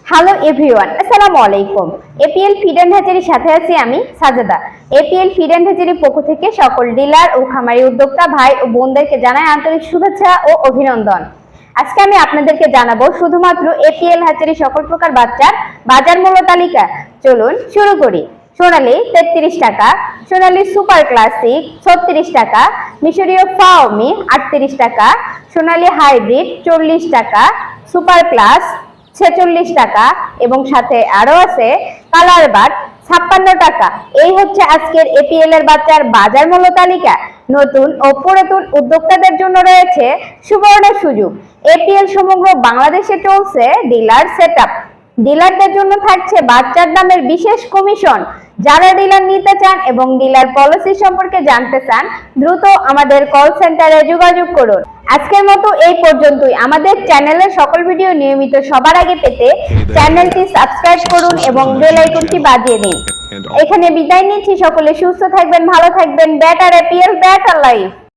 Hello everyone, আসসালামু আলাইকুম। APL feed and হ্যাচারির সাথে আছি আমি সাজেদা। এপিএল ফিড এন্ড হ্যাচারির পক্ষ থেকে সকল ডিলার ও খামারি উদ্যোক্তা ভাই ও বোনদেরকে জানাই আন্তরিক শুভেচ্ছা ও অভিনন্দন। আজকে আমি আপনাদেরকে জানাবো শুধুমাত্র এপিএল হ্যাচারি সকল প্রকার বাচ্চার বাজার মূল্য তালিকা। চলুন শুরু করি। সোনালী 33 টাকা, সোনালী সুপার ক্লাসিক 36 টাকা, মিশরীয় ফাওমি 38 টাকা, সোনালী হাইব্রিড 40 টাকা, সুপার প্লাস 46 টাকা এবং সাথে আরো আছে কালার বাট 56 টাকা। এই হচ্ছে আজকের এপিএল এর বাচ্চার বাজার মূল্য তালিকা। নতুন ও পুরাতন উদ্যোক্তাদের জন্য রয়েছে সুবর্ণ সুযোগ। এপিএল সমগ্র বাংলাদেশে চলছে ডিলার সেটআপ। ডিলারদের জন্য থাকছে বাচ্চার দামের বিশেষ কমিশন। যারা ডিলার নিতে চান এবং ডিলার পলিসি সম্পর্কে জানতে চান, দ্রুত আমাদের কল সেন্টারে যোগাযোগ করুন। আজকের মতো এই পর্যন্তই। আমাদের চ্যানেলের সকল ভিডিও নিয়মিত সবার আগে পেতে চ্যানেলটি সাবস্ক্রাইব করুন এবং বেল আইকনটি বাজিয়ে দিন। এখানে বিদায় নিচ্ছি। সকলে সুস্থ থাকবেন, ভালো থাকবেন। Better APL, better life.